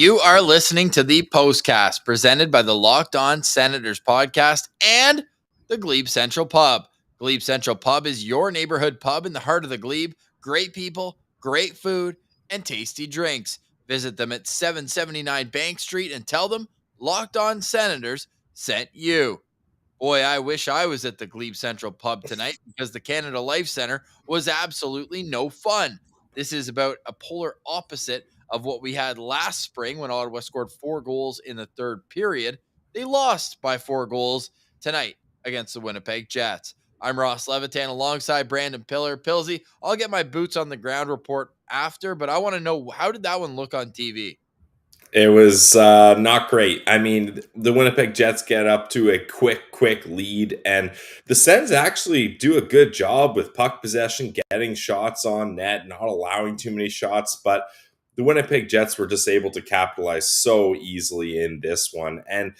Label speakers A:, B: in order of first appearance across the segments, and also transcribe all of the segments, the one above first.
A: You are listening to the Postcast presented by the Locked On Senators podcast and the Glebe Central Pub. Glebe Central Pub is your neighborhood pub in the heart of the Glebe. Great people, great food, and tasty drinks. Visit them at 779 Bank Street and tell them Locked On Senators sent you. Boy, I wish I was at the Glebe Central Pub tonight because the Canada Life Center was absolutely no fun. This is about a polar opposite of what we had last spring when Ottawa scored 4 goals in the third period. They lost by 4 goals tonight against the Winnipeg Jets. I'm Ross Levitan alongside Brandon Piller. Pillsy, I'll get my boots on the ground report after, but I want to know, how did that one look on TV?
B: It was not great. I mean, the Winnipeg Jets get up to a quick lead, and the Sens actually do a good job with puck possession, getting shots on net, not allowing too many shots, but the Winnipeg Jets were just able to capitalize so easily in this one. And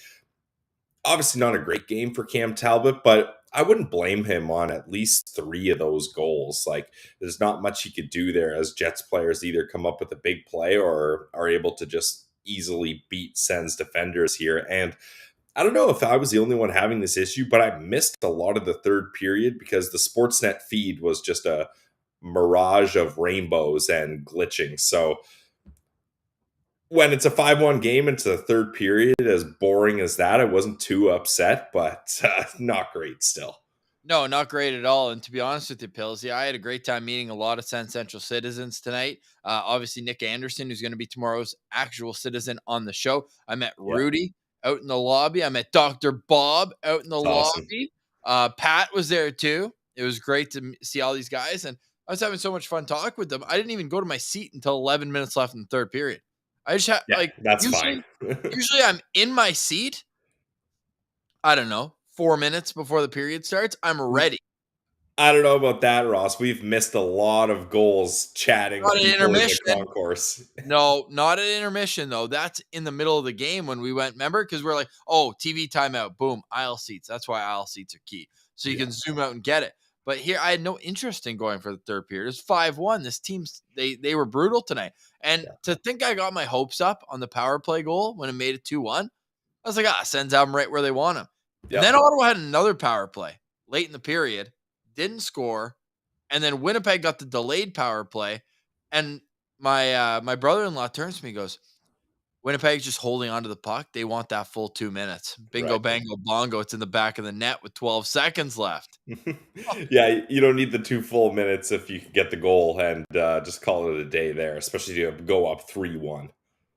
B: obviously not a great game for Cam Talbot, but I wouldn't blame him on at least 3 of those goals. Like, there's not much he could do there as Jets players either come up with a big play or are able to just easily beat Sens defenders here. And I don't know if I was the only one having this issue, but I missed a lot of the third period because the Sportsnet feed was just a mirage of rainbows and glitching. So when it's a 5-1 game into the third period, as boring as that, I wasn't too upset, but not great still.
A: No, not great at all. And to be honest with you, Pillsy, I had a great time meeting a lot of Sen Central citizens tonight. Obviously, Nick Anderson, who's going to be tomorrow's actual citizen on the show. I met Rudy out in the lobby. I met Dr. Bob out in the lobby. Pat was there too. It was great to see all these guys. And I was having so much fun talking with them. I didn't even go to my seat until 11 minutes left in the third period. I just had
B: that's fine.
A: Usually I'm in my seat. I don't know, 4 minutes before the period starts. I'm ready.
B: I don't know about that, Ross. We've missed a lot of goals chatting
A: Not
B: with people in the concourse.
A: No, not at intermission, though. That's in the middle of the game when we went, remember? Because we're like, oh, TV timeout, boom, aisle seats. That's why aisle seats are key. So you can zoom out and get it. But here, I had no interest in going for the third period. It was 5-1. This team's, they were brutal tonight. And to think I got my hopes up on the power play goal when it made it 2-1, I was like, Sens have them right where they want them. And then Ottawa had another power play late in the period, didn't score, and then Winnipeg got the delayed power play. And my brother-in-law turns to me and goes, Winnipeg's just holding onto the puck. They want that full 2 minutes. Bingo, bango, bongo. It's in the back of the net with 12 seconds left.
B: Yeah, you don't need the 2 full minutes if you can get the goal and just call it a day there, especially to go up 3-1.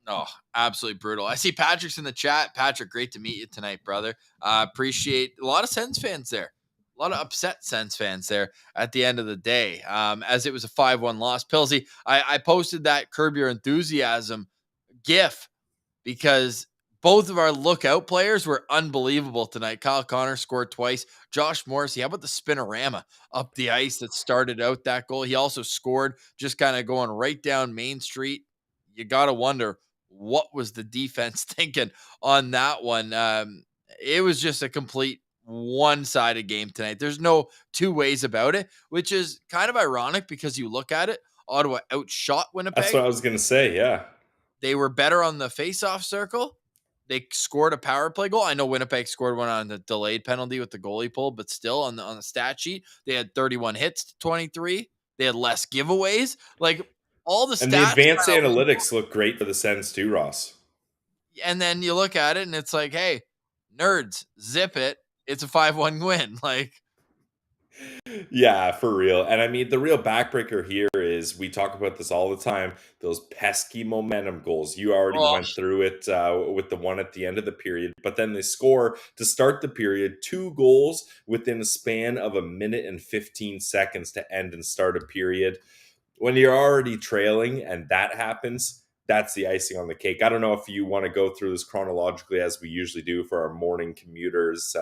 A: Oh, absolutely brutal. I see Patrick's in the chat. Patrick, great to meet you tonight, brother. Appreciate a lot of Sens fans there. A lot of upset Sens fans there at the end of the day, as it was a 5-1 loss. Pilsy, I posted that Curb Your Enthusiasm GIF because both of our lookout players were unbelievable tonight. Kyle Connor scored twice. Josh Morrissey, how about the spinorama up the ice that started out that goal? He also scored just kind of going right down Main Street. You got to wonder, what was the defense thinking on that one? It was just a complete one-sided game tonight. There's no two ways about it, which is kind of ironic because you look at it, Ottawa outshot Winnipeg.
B: That's what I was going to say, yeah.
A: They were better on the face-off circle. They scored a power play goal. I know Winnipeg scored one on the delayed penalty with the goalie pull, but still on the stat sheet, they had 31 hits to 23. They had less giveaways. Like, all the stats.
B: And the advanced analytics look great for the Sens too, Ross.
A: And then you look at it and it's like, hey, nerds, zip it. It's a 5-1 win. Like,
B: yeah, for real. And I mean, the real backbreaker here is, we talk about this all the time, those pesky momentum goals. You already went through it with the one at the end of the period, but then they score to start the period, 2 goals within a span of 1 minute and 15 seconds to end and start a period. When you're already trailing and that happens, that's the icing on the cake. I don't know if you want to go through this chronologically as we usually do for our morning commuters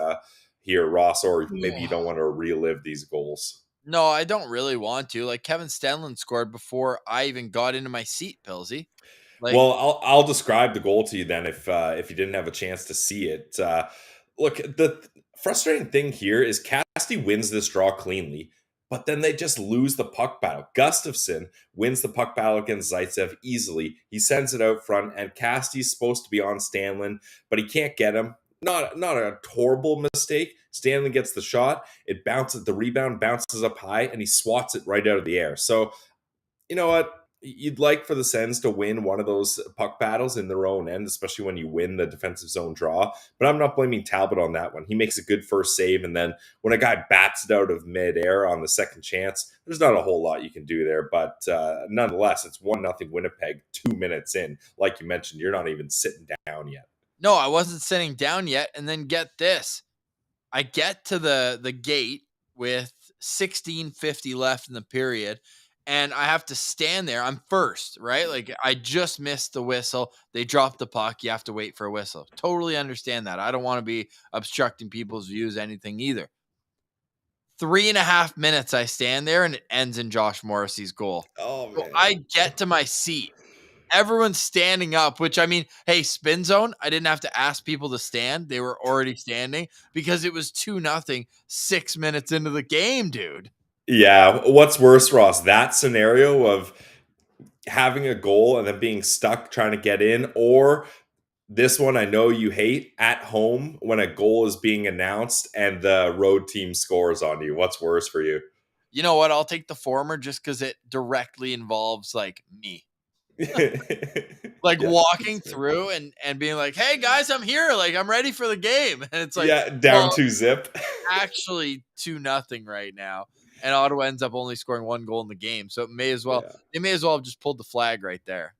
B: here, Ross, or maybe you don't want to relive these goals.
A: No, I don't really want to. Like, Kevin Stenlund scored before I even got into my seat, Pilsy.
B: Like, well, I'll describe the goal to you then if you didn't have a chance to see it. Look, the frustrating thing here is Cassidy wins this draw cleanly, but then they just lose the puck battle. Gustafsson wins the puck battle against Zaitsev easily. He sends it out front, and Casty's supposed to be on Stanlin, but he can't get him. Not a horrible mistake. Stanley gets the shot. It bounces. The rebound bounces up high, and he swats it right out of the air. So, you know what? You'd like for the Sens to win one of those puck battles in their own end, especially when you win the defensive zone draw. But I'm not blaming Talbot on that one. He makes a good first save, and then when a guy bats it out of midair on the second chance, there's not a whole lot you can do there. But nonetheless, it's 1-0 Winnipeg 2 minutes in. Like you mentioned, you're not even sitting down yet.
A: No, I wasn't sitting down yet. And then get this. I get to the gate with 16:50 left in the period, and I have to stand there. I'm first, right? Like, I just missed the whistle. They dropped the puck. You have to wait for a whistle. Totally understand that. I don't want to be obstructing people's views, anything either. 3.5 minutes I stand there, and it ends in Josh Morrissey's goal.
B: Oh,
A: So
B: man.
A: I get to my seat. Everyone's standing up, which, I mean, hey, spin zone, I didn't have to ask people to stand. They were already standing because it was 2-0 6 minutes into the game, dude.
B: Yeah. What's worse, Ross? That scenario of having a goal and then being stuck trying to get in, or this one I know you hate, at home when a goal is being announced and the road team scores on you. What's worse for you?
A: You know what? I'll take the former just because it directly involves, like, me. Like,
B: Yeah,
A: walking through and being like, hey, guys, I'm here. Like, I'm ready for the game. And it's like,
B: yeah, down
A: well,
B: 2-0.
A: actually 2-0 right now. And Ottawa ends up only scoring 1 goal in the game. So they may as well have just pulled the flag right there.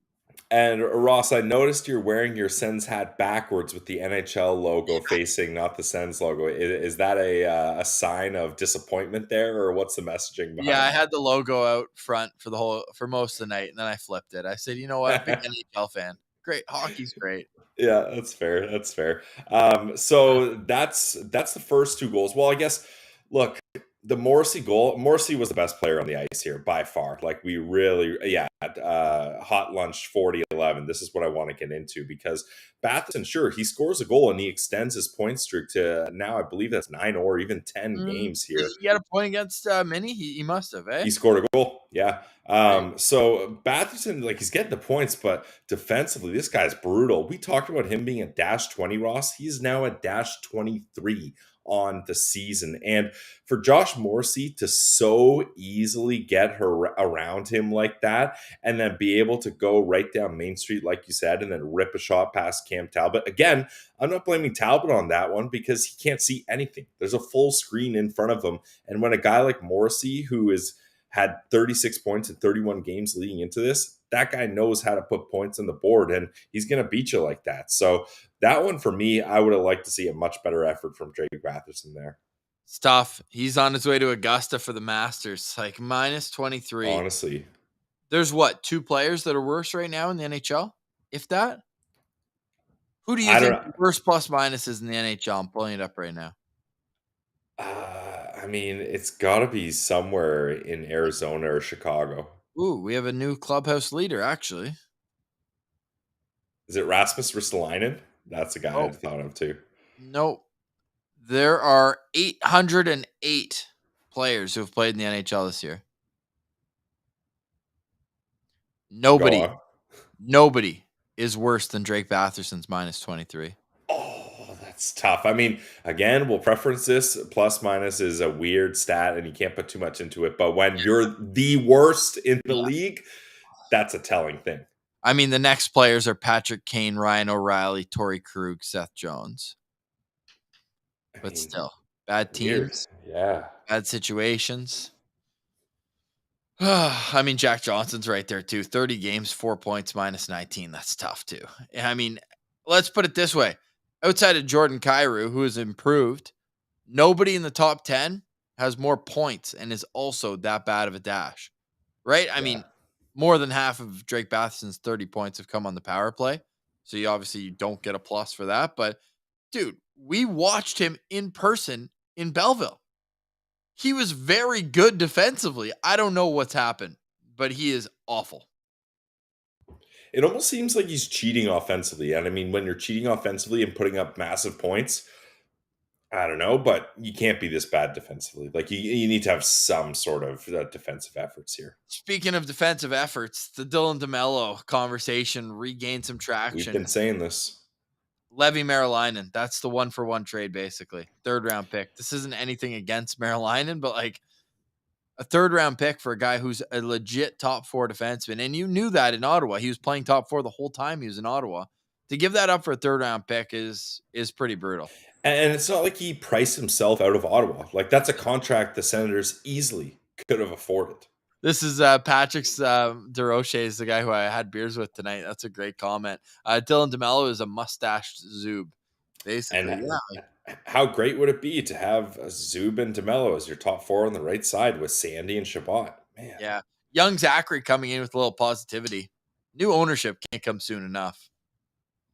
B: And Ross, I noticed you're wearing your Sens hat backwards with the NHL logo facing, not the Sens logo. Is that a sign of disappointment there, or what's the messaging
A: Yeah,
B: behind
A: I had the logo out front for most of the night, and then I flipped it. I said, you know what? Big
B: that?
A: NHL fan. Great. Hockey's great.
B: Yeah, that's fair. That's fair. So that's the first 2 goals. Well, I guess, look, the Morrissey goal. Morrissey was the best player on the ice here by far. Like, we really, hot lunch 40-11. This is what I want to get into, because Batherson, sure, he scores a goal and he extends his point streak to now, I believe that's 9 or even 10 games here.
A: He had a point against Minnie. He must have, eh?
B: He scored a goal. Yeah.
A: Right.
B: So Batherson, like, he's getting the points, but defensively, this guy's brutal. We talked about him being a -20, Ross. He's now a -23 on the season. And for Josh Morrissey to so easily get her around him like that, and then be able to go right down Main Street, like you said, and then rip a shot past Cam Talbot. Again, I'm not blaming Talbot on that one because he can't see anything. There's a full screen in front of him. And when a guy like Morrissey, who is had 36 points in 31 games leading into this, that guy knows how to put points on the board, and he's going to beat you like that. So that one, for me, I would have liked to see a much better effort from Drake Batherson there.
A: It's tough. He's on his way to Augusta for the Masters. Like, -23.
B: Honestly.
A: There's what, 2 players that are worse right now in the NHL? If that? Who do you
B: I don't
A: think
B: know.
A: the worst plus minus is in the NHL? I'm pulling it up right now.
B: I mean, it's got to be somewhere in Arizona or Chicago.
A: Ooh, we have a new clubhouse leader, actually.
B: Is it Rasmus Ristolainen? That's a guy I
A: Oh,
B: thought of too.
A: nope. There are 808 players who have played in the NHL this year.
B: Go
A: Nobody,
B: on.
A: nobody is worse than Drake Batherson's -23.
B: Oh, that's tough. I mean, again, we'll preference this. Plus minus is a weird stat, and you can't put too much into it. But when you're the worst in the league, that's a telling thing.
A: I mean, the next players are Patrick Kane, Ryan O'Reilly, Torrey Krug, Seth Jones. But still, bad
B: Weird.
A: teams,
B: Yeah.
A: bad situations. I mean, Jack Johnson's right there too. 30 games, 4 points, -19. That's tough too. I mean, let's put it this way. Outside of Jordan Kyrou, who has improved, nobody in the top 10 has more points and is also that bad of a dash. Right? I mean, more than half of Drake Batherson's 30 points have come on the power play. So you don't get a plus for that. But dude, we watched him in person in Belleville. He was very good defensively. I don't know what's happened, but he is awful.
B: It almost seems like he's cheating offensively. And I mean, when you're cheating offensively and putting up massive points, I don't know, but you can't be this bad defensively. Like you need to have some sort of defensive efforts here.
A: Speaking of defensive efforts, the Dylan DeMello conversation regained some
B: We've
A: traction.
B: been saying this.
A: Levi Marilainen, that's the 1-for-1 trade, basically. 3rd round pick. This isn't anything against Marilainen, but like a 3rd round pick for a guy who's a legit top 4 defenseman. And you knew that in Ottawa. He was playing top 4 the whole time he was in Ottawa. To give that up for a 3rd round pick is pretty brutal.
B: And it's not like he priced himself out of Ottawa. Like that's a contract the Senators easily could have afforded.
A: This is Patrick's DeRoche is the guy who I had beers with tonight. That's a great comment. Dylan DeMello is a mustached Zoob, basically.
B: And
A: Yeah.
B: how great would it be to have Zub and DeMello as your top 4 on the right side with Sandy and Shabbat? Man.
A: Yeah. Young Zachary coming in with a little positivity. New ownership can't come soon enough.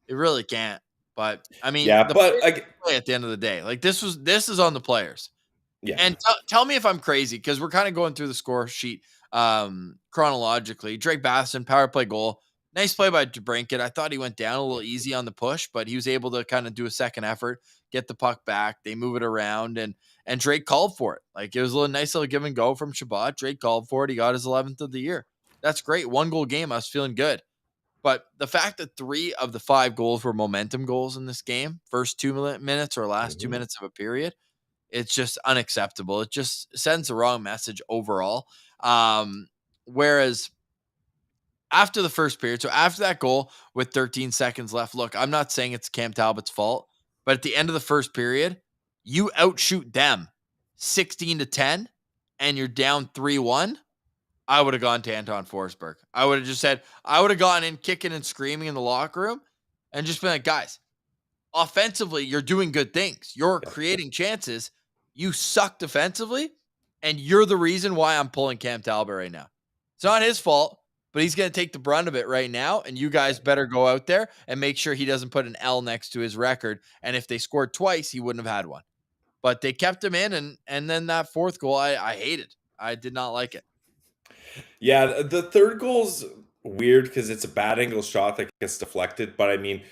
A: It really can't. But I mean,
B: Yeah,
A: the
B: but
A: play at the end of the day, like this is on the players.
B: yeah.
A: And tell me if I'm crazy, because we're kind of going through the score sheet chronologically. Drake Batherson, power play goal. Nice play by DeBrincat. I thought he went down a little easy on the push, but he was able to kind of do a second effort, get the puck back. They move it around, and Drake called for it. Like it was a nice little give and go from Shabbat. Drake called for it. He got his 11th of the year. That's great. 1-goal game. I was feeling good. But the fact that 3 of the 5 goals were momentum goals in this game, first 2 minutes or last 2 minutes of a period, it's just unacceptable. It just sends the wrong message overall. Whereas after the first period, so after that goal with 13 seconds left, look, I'm not saying it's Cam Talbot's fault, but at the end of the first period, you outshoot them 16-10 and you're down 3-1. I would have gone to Anton Forsberg. I would have just said, I would have gone in kicking and screaming in the locker room and just been like, guys, offensively, you're doing good things. You're creating chances. You suck defensively, and you're the reason why I'm pulling Cam Talbot right now. It's not his fault, but he's going to take the brunt of it right now, and you guys better go out there and make sure he doesn't put an L next to his record. And if they scored twice, he wouldn't have had one. But they kept him in, and then that 4th goal, I hated. I did not like it.
B: Yeah, the 3rd goal's weird because it's a bad angle shot that gets deflected. But I mean,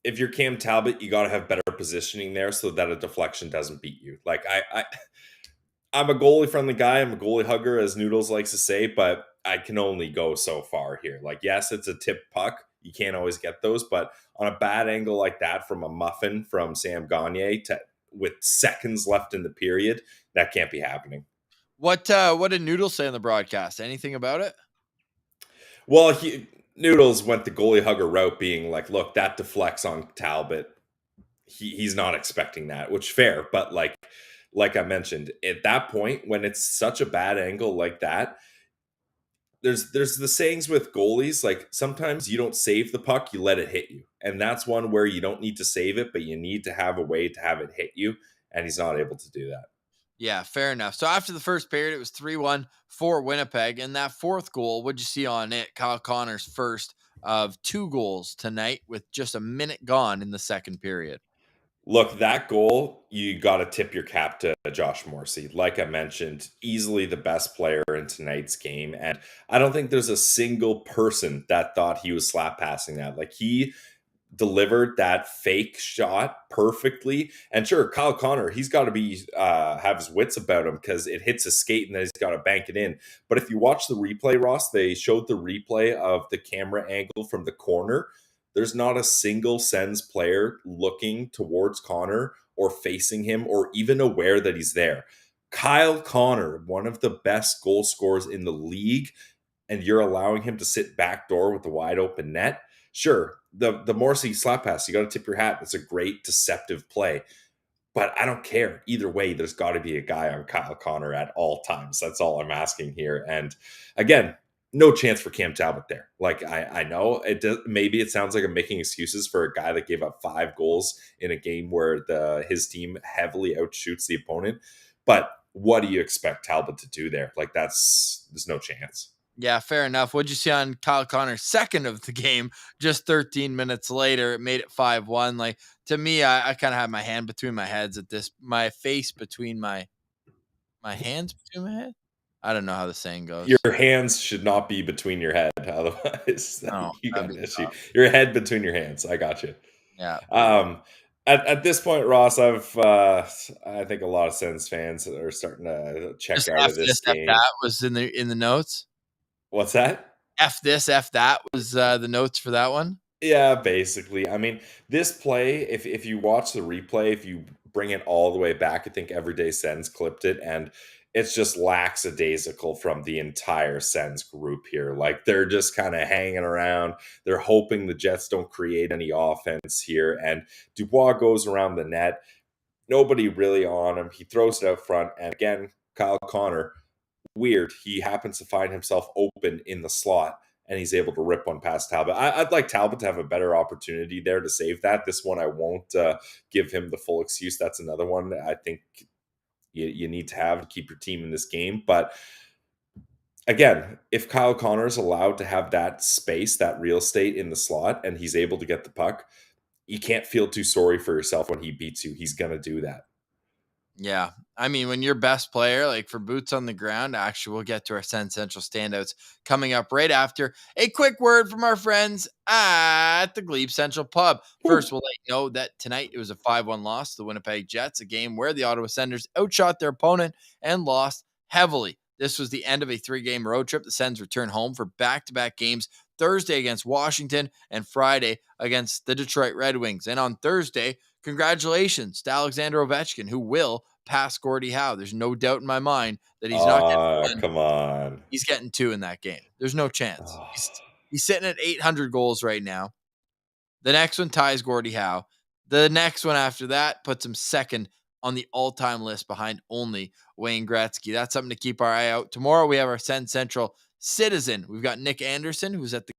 B: if you're Cam Talbot, you got to have better positioning there so that a deflection doesn't beat you. Like I'm a goalie friendly guy. I'm a goalie hugger, as Noodles likes to say, but I can only go so far here. Like, yes, it's a tip puck. You can't always get those, but on a bad angle like that from a muffin from Sam Gagner with seconds left in the period, that can't be happening.
A: What did Noodles say on the broadcast? Anything about it?
B: Well, Noodles went the goalie hugger route, being like, "Look, that deflects on Talbot. He's not expecting that," which fair, but like I mentioned, at that point when it's such a bad angle like that, there's the sayings with goalies, like sometimes you don't save the puck, you let it hit you, and that's one where you don't need to save it, but you need to have a way to have it hit you, and he's not able to do that.
A: Yeah, fair enough. So after the first period, it was 3-1 for Winnipeg. And that 4th goal, what'd you see on it? Kyle Connor's first of 2 goals tonight with just a minute gone in the second period.
B: Look, that goal, you got to tip your cap to Josh Morrissey. Like I mentioned, easily the best player in tonight's game. And I don't think there's a single person that thought he was slap passing that. Like he delivered that fake shot perfectly. And sure, Kyle Connor, he's got to be have his wits about him because it hits a skate and then he's got to bank it in. But if you watch the replay, Ross, they showed the replay of the camera angle from the corner. There's not a single Sens player looking towards Connor or facing him or even aware that he's there. Kyle Connor, one of the best goal scorers in the league, and you're allowing him to sit backdoor with the wide open net. Sure, the Morrissey slap pass, you got to tip your hat. It's a great deceptive play. But I don't care. Either way, there's got to be a guy on Kyle Connor at all times. That's all I'm asking here. And again, no chance for Cam Talbot there. Like I know it does, maybe it sounds like I'm making excuses for a guy that gave up 5 goals in a game where his team heavily outshoots the opponent. But what do you expect Talbot to do there? Like there's no chance.
A: Yeah, fair enough. What'd you see on Kyle Connor's second of the game? Just 13 minutes later, it made it 5-1. Like to me, I kind of had my hand between my heads at this, my face between my hands between my head. I don't know how the saying goes.
B: Your hands should not be between your head. Otherwise,
A: No,
B: you got
A: that'd
B: an
A: be
B: issue.
A: tough.
B: Your head between your hands. I got you.
A: Yeah.
B: At this point, Ross, I think a lot of Sens fans are starting to check
A: Just
B: out
A: F
B: of
A: this,
B: this
A: F
B: game.
A: that was in the notes.
B: What's that?
A: F this, F that was the notes for that one.
B: Yeah, basically. I mean, this play, if you watch the replay, if you bring it all the way back, I think Everyday Sens clipped it, and it's just lackadaisical from the entire Sens group here. Like they're just kind of hanging around. They're hoping the Jets don't create any offense here. And Dubois goes around the net. Nobody really on him. He throws it out front. And again, Kyle Connor, weird. He happens to find himself open in the slot and he's able to rip one past Talbot. I'd like Talbot to have a better opportunity there to save that. This one, I won't give him the full excuse. That's another one I think you need to have to keep your team in this game. But again, if Kyle Connor is allowed to have that space, that real estate in the slot, and he's able to get the puck, you can't feel too sorry for yourself when he beats you. He's going to do that.
A: Yeah. I mean, when your best player, like for boots on the ground, actually, we'll get to our Sen Central standouts coming up right after a quick word from our friends at the Glebe Central Pub. First, we'll let you know that tonight it was a 5-1 loss to the Winnipeg Jets, a game where the Ottawa Senators outshot their opponent and lost heavily. This was the end of a 3-game road trip. The Sens return home for back-to-back games Thursday against Washington and Friday against the Detroit Red Wings. And on Thursday, congratulations to Alexander Ovechkin, who will pass Gordie Howe. There's no doubt in my mind that he's not getting one.
B: Come on.
A: He's getting 2 in that game. There's no chance. He's sitting at 800 goals right now. The next one ties Gordie Howe. The next one after that puts him second on the all-time list behind only Wayne Gretzky. That's something to keep our eye out. Tomorrow we have our Sen Central Citizen. We've got Nick Anderson, who's at the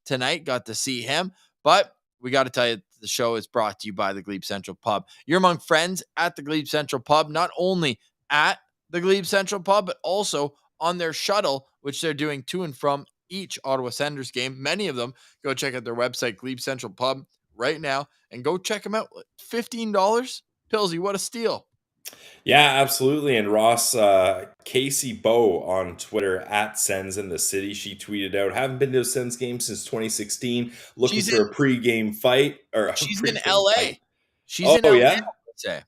A: tonight. Got to see him. But we got to tell you, the show is brought to you by the Glebe Central Pub. You're among friends at the Glebe Central Pub, not only at the Glebe Central Pub, but also on their shuttle, which they're doing to and from each Ottawa Senators game. Many of them. Go check out their website, Glebe Central Pub, right now, and go check them out. $15? Pillsy, what a steal.
B: Yeah, absolutely. And Ross, Casey Bow on Twitter at Sens in the City, she tweeted out, haven't been to a Sens game since 2016, looking for a pregame fight or a
A: She's in
B: pregame
A: LA.
B: fight.
A: She's in LA,
B: Yeah.
A: I would say.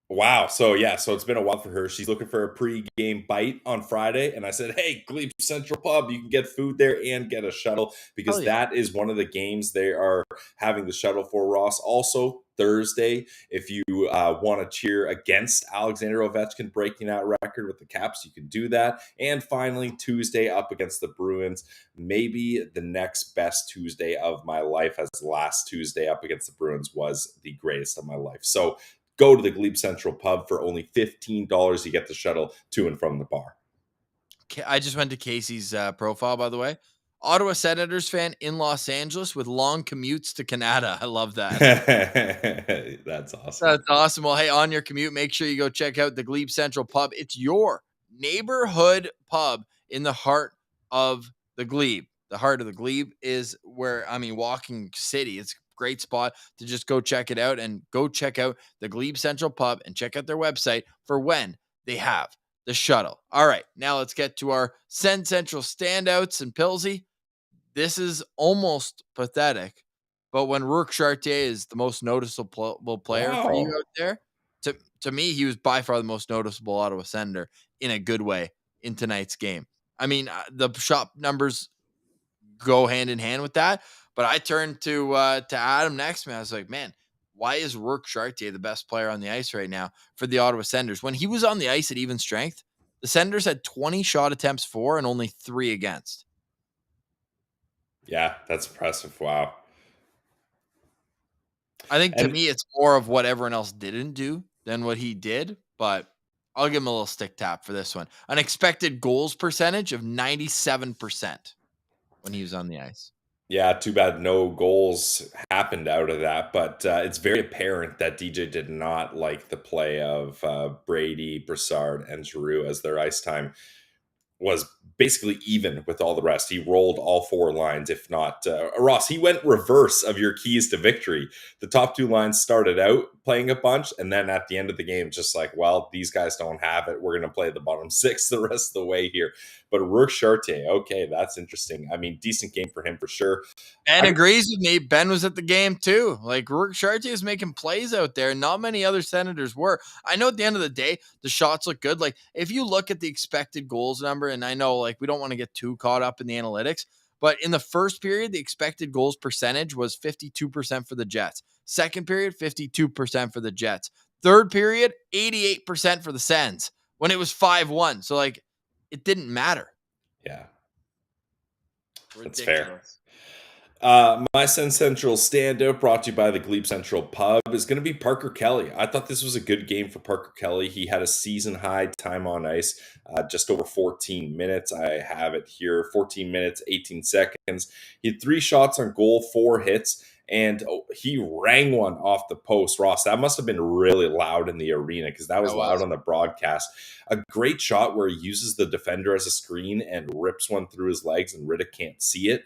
B: Wow. So it's been a while for her. She's looking for a pre-game bite on Friday. And I said, hey, Glebe Central Pub, you can get food there and get a shuttle because that is one of the games they are having the shuttle for, Ross. Also, Thursday, if you want to cheer against Alexander Ovechkin breaking that record with the Caps, you can do that. And finally, Tuesday up against the Bruins. Maybe the next best Tuesday of my life, as last Tuesday up against the Bruins was the greatest of my life. So go to the Glebe Central Pub for only $15. You get the shuttle to and from the bar.
A: I just went to Casey's profile, by the way. Ottawa Senators fan in Los Angeles with long commutes to Canada. I love that.
B: That's awesome.
A: That's awesome. Well, hey, on your commute, make sure you go check out the Glebe Central Pub. It's your neighborhood pub in the heart of the Glebe. The heart of the Glebe is where, walking city. It's a great spot to just go check it out, and go check out the Glebe Central Pub and check out their website for when they have the shuttle. All right, now let's get to our Sen Central standouts. And Pilsy, this is almost pathetic, but when Rourke Chartier is the most noticeable player for you out there, to me, he was by far the most noticeable Ottawa Senator in a good way in tonight's game. I mean, the shot numbers go hand in hand with that, but I turned to Adam next, man. I was like, man, why is Rourke Chartier the best player on the ice right now for the Ottawa Senators? When he was on the ice at even strength, the Senators had 20 shot attempts for and only 3 against.
B: Yeah, that's impressive. Wow.
A: I think to me, it's more of what everyone else didn't do than what he did, but I'll give him a little stick tap for this one. An expected goals percentage of 97% when he was on the ice.
B: Yeah, too bad no goals happened out of that, but it's very apparent that DJ did not like the play of Brady, Brassard, and Giroux as their ice time was basically even with all the rest. He rolled all four lines, if not Ross. He went reverse of your keys to victory. The top two lines started out playing a bunch, and then at the end of the game, just like, well, these guys don't have it. We're going to play the bottom six the rest of the way here. But Rourke Chartier, okay, that's interesting. I mean, decent game for him for sure.
A: Ben agrees with me. Ben was at the game too. Like, Rourke Chartier is making plays out there. Not many other Senators were. I know at the end of the day, the shots look good. Like, if you look at the expected goals number, and I know, like, we don't want to get too caught up in the analytics, but in the first period, the expected goals percentage was 52% for the Jets. Second period, 52% for the Jets. Third period, 88% for the Sens when it was 5-1. So, like, it didn't matter.
B: Yeah.
A: Ridiculous.
B: That's fair. My Sen Central standout, brought to you by the Glebe Central Pub, is going to be Parker Kelly. I thought this was a good game for Parker Kelly. He had a season high time on ice, just over 14 minutes. I have it here, 14 minutes, 18 seconds. He had 3 shots on goal, 4 hits, and he rang one off the post. Ross, that must have been really loud in the arena because that was loud on the broadcast. A great shot where he uses the defender as a screen and rips one through his legs, and Riddick can't see it.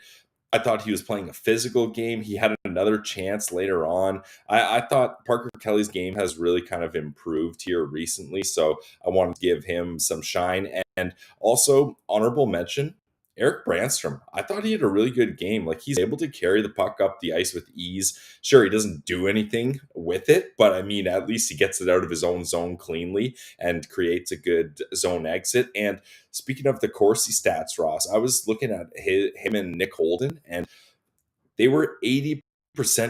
B: I thought he was playing a physical game. He had another chance later on. I thought Parker Kelly's game has really kind of improved here recently, so I want to give him some shine. And also, honorable mention, Eric Brandstrom. I thought he had a really good game. Like, he's able to carry the puck up the ice with ease. Sure, he doesn't do anything with it, but I mean, at least he gets it out of his own zone cleanly and creates a good zone exit. And speaking of the Corsi stats, Ross, I was looking at him and Nick Holden, and they were 80%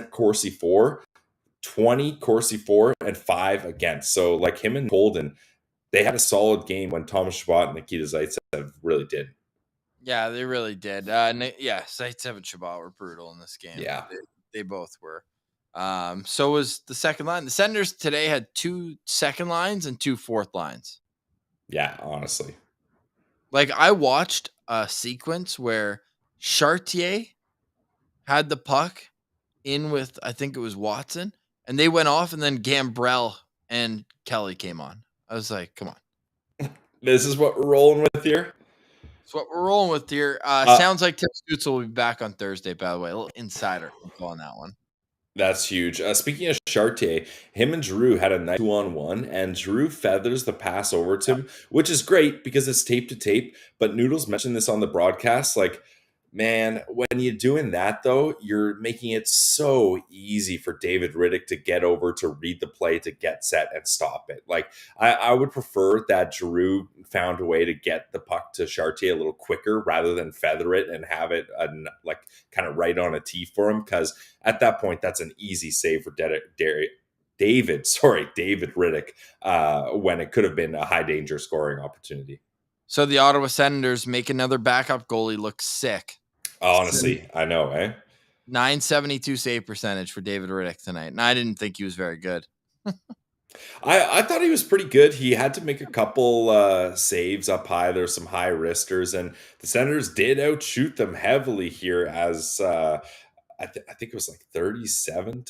B: Corsi for, 20 Corsi for, and 5 against. So, like, him and Holden, they had a solid game when Thomas Chabot and Nikita Zaitsev really did.
A: Yeah, they really did. Zaitsev and Chabot were brutal in this game.
B: Yeah.
A: They both were. So was the second line. The Senators today had 2 second lines and 2 fourth lines.
B: Yeah, honestly.
A: Like, I watched a sequence where Chartier had the puck in with, I think it was Watson, and they went off, and then Gambrell and Kelly came on. I was like, come on.
B: This is what we're rolling with here.
A: That's what we're rolling with here. Sounds like Tim Stutz will be back on Thursday, by the way. A little insider info on that one.
B: That's huge. Speaking of Chartier, him and Giroux had a nice 2-on-1, and Giroux feathers the pass over to him, which is great because it's tape to tape. But Noodles mentioned this on the broadcast. Like, man, when you're doing that, though, you're making it so easy for David Riddick to get over, to read the play, to get set and stop it. Like, I would prefer that Giroux found a way to get the puck to Chartier a little quicker rather than feather it and have it like kind of right on a tee for him, because at that point, that's an easy save for David Riddick, when it could have been a high danger scoring opportunity.
A: So the Ottawa Senators make another backup goalie look sick.
B: Honestly, I know, eh?
A: 972 save percentage for David Riddick tonight. And I didn't think he was very good.
B: I thought he was pretty good. He had to make a couple saves up high. There's some high wristers, and the Senators did outshoot them heavily here as I think it was like 36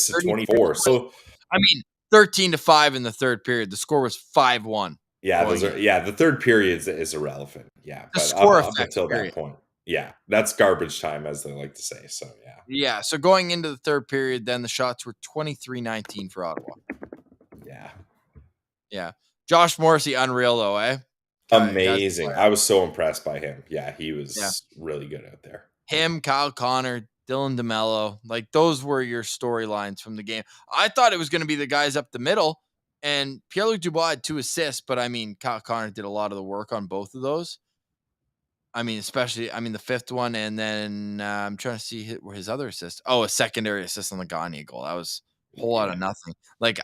B: to 24. So,
A: I mean, 13-5 in the third period. The score was 5-1.
B: Yeah, the third period is irrelevant. Yeah,
A: the
B: but
A: score
B: up until that point. Yeah, that's garbage time, as they like to say. So, yeah.
A: Yeah, so going into the third period, then the shots were 23-19 for Ottawa.
B: Yeah.
A: Yeah. Josh Morrissey, unreal, though, eh?
B: Amazing. I was so impressed by him. Yeah, he was really good out there.
A: Him, Kyle Connor, Dylan DeMello, like, those were your storylines from the game. I thought it was going to be the guys up the middle, and Pierre-Luc Dubois had 2 assists, but, I mean, Kyle Connor did a lot of the work on both of those. I mean, especially, the fifth one, and then I'm trying to see where his other assist. Oh, a secondary assist on the Gagne goal. That was a whole lot of nothing. Like,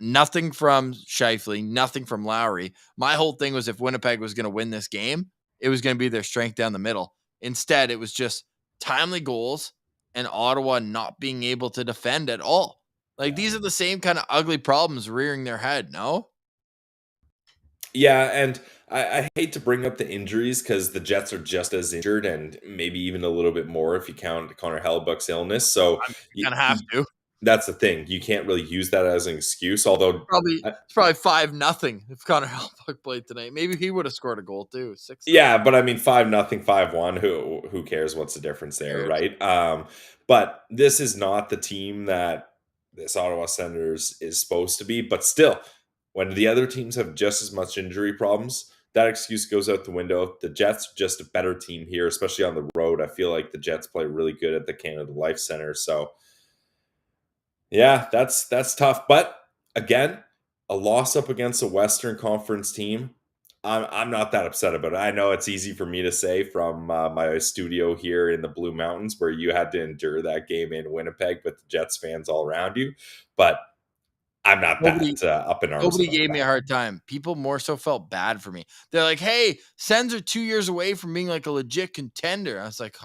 A: nothing from Scheifele, nothing from Lowry. My whole thing was, if Winnipeg was going to win this game, it was going to be their strength down the middle. Instead, it was just timely goals and Ottawa not being able to defend at all. Like, these are the same kind of ugly problems rearing their head, no?
B: Yeah, and I hate to bring up the injuries because the Jets are just as injured, and maybe even a little bit more if you count Connor Hellebuck's illness. So
A: You're going to have to.
B: That's the thing. You can't really use that as an excuse. Although,
A: It's probably 5-0 if Connor Hellebuyck played tonight. Maybe he would have scored a goal too. 6-0.
B: yeah, but I mean, 5-0, 5-1. Who cares? What's the difference there, right? But this is not the team that this Ottawa Senators is supposed to be. But still, when the other teams have just as much injury problems, that excuse goes out the window. The Jets are just a better team here, especially on the road. I feel like the Jets play really good at the Canada Life Center. So yeah, that's tough. But again, a loss up against a Western Conference team, I'm not that upset about it. I know it's easy for me to say from my studio here in the Blue Mountains, where you had to endure that game in Winnipeg with the Jets fans all around you. But I'm not that up in arms.
A: Nobody gave me a hard time. People more so felt bad for me. They're like, "Hey, Sens are 2 years away from being like a legit contender." I was like,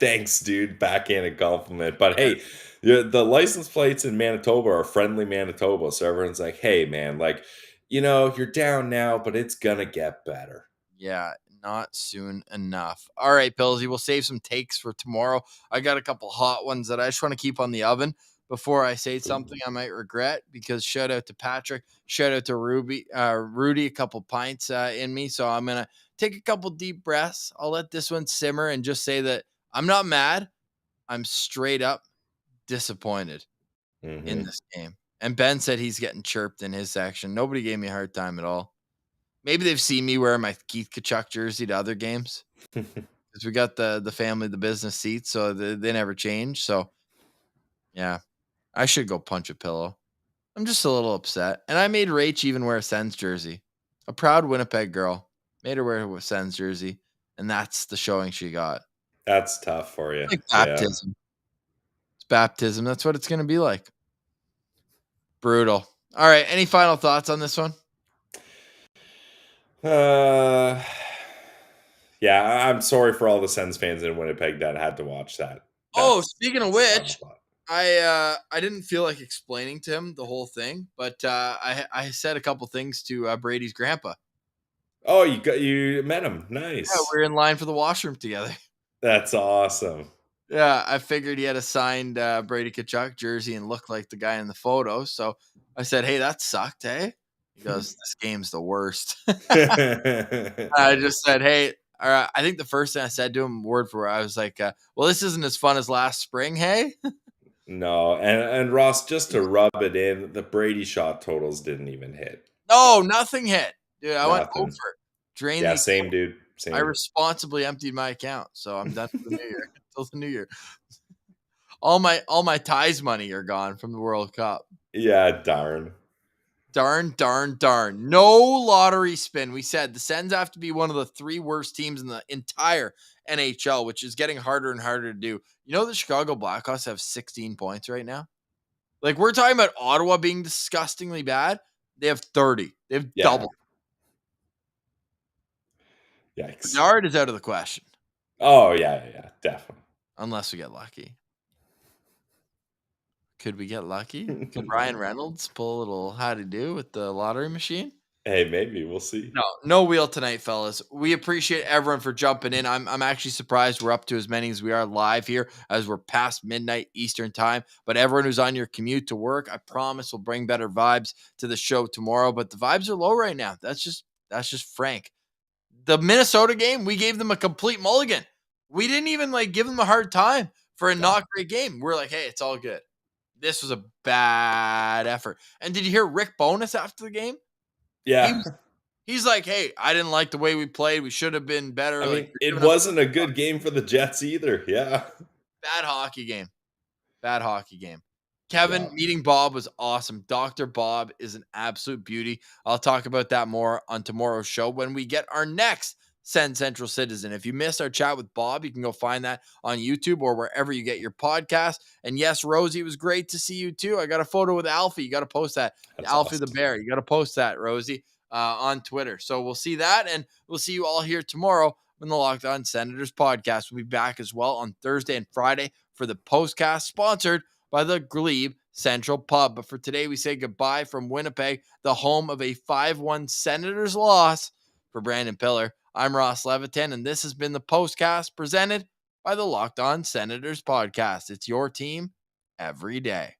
B: thanks, dude. Backhanded compliment. But hey, the license plates in Manitoba are friendly Manitoba. So everyone's like, hey, man, like, you're down now, but it's going to get better.
A: Yeah, not soon enough. All right, Pillsy, we'll save some takes for tomorrow. I got a couple hot ones that I just want to keep on the oven before I say something I might regret, because shout out to Patrick, shout out to Rudy, a couple pints in me. So I'm going to take a couple deep breaths. I'll let this one simmer and just say that I'm not mad. I'm straight up disappointed in this game. And Ben said he's getting chirped in his section. Nobody gave me a hard time at all. Maybe they've seen me wear my Keith Tkachuk jersey to other games, because we got the family, the business seats, so they never change. So, yeah, I should go punch a pillow. I'm just a little upset. And I made Rach even wear a Sens jersey. A proud Winnipeg girl. Made her wear a Sens jersey. And that's the showing she got.
B: That's tough for you.
A: Like baptism. Yeah. It's baptism. That's what it's going to be like. Brutal. All right. Any final thoughts on this one?
B: Yeah, I'm sorry for all the Sens fans in Winnipeg that had to watch that.
A: Speaking of which, I didn't feel like explaining to him the whole thing, but I said a couple things to Brady's grandpa.
B: Oh, you met him. Nice.
A: Yeah, we were in line for the washroom together.
B: That's awesome.
A: Yeah, I figured he had a signed Brady Tkachuk jersey and looked like the guy in the photo. So I said, "Hey, that sucked, hey?" He goes, "This game's the worst." I just said, "Hey." I think the first thing I said to him, word for word, I was like, "Well, this isn't as fun as last spring, hey?"
B: No, and Ross, just to rub it in, the Brady shot totals didn't even hit.
A: No, nothing hit, dude. I went over. Drain.
B: Yeah, same, dude. Same.
A: I responsibly emptied my account, so I'm done for the new year. Until the new year, all my ties money are gone from the World Cup.
B: Yeah, darn.
A: No lottery spin. We said the Sens have to be one of the 3 worst teams in the entire NHL, which is getting harder and harder to do. You know, the Chicago Blackhawks have 16 points right now. Like, we're talking about Ottawa being disgustingly bad. They have 30. They have double.
B: Yikes.
A: Bedard is out of the question.
B: Oh, yeah, definitely.
A: Unless we get lucky. Could we get lucky? Could Ryan Reynolds pull a little how-to-do with the lottery machine?
B: Hey, maybe. We'll see.
A: No wheel tonight, fellas. We appreciate everyone for jumping in. I'm actually surprised we're up to as many as we are live here, as we're past midnight Eastern time. But everyone who's on your commute to work, I promise we'll bring better vibes to the show tomorrow. But the vibes are low right now. That's just frank. The Minnesota game, we gave them a complete mulligan. We didn't even give them a hard time for a not great game. We're like, hey, it's all good. This was a bad effort. And did you hear Rick Bowness after the game?
B: Yeah.
A: He's like, hey, I didn't like the way we played. We should have been better.
B: I mean, it wasn't a good game for the Jets either. Yeah.
A: Bad hockey game. Kevin, meeting Bob was awesome. Dr. Bob is an absolute beauty. I'll talk about that more on tomorrow's show when we get our next Sen Central Citizen. If you missed our chat with Bob, you can go find that on YouTube or wherever you get your podcast. And yes, Rosie, it was great to see you too. I got a photo with Alfie. You got to post that.
B: That's
A: Alfie
B: awesome.
A: the Bear. You got to post that, Rosie, on Twitter. So we'll see that, and we'll see you all here tomorrow when the Locked On Senators podcast will be back as well on Thursday and Friday for the Postcast, sponsored by the Glebe Central Pub. But for today, we say goodbye from Winnipeg, the home of a 5-1 Senators loss. For Brandon Piller, I'm Ross Levitan, and this has been the Postcast presented by the Locked On Senators podcast. It's your team every day.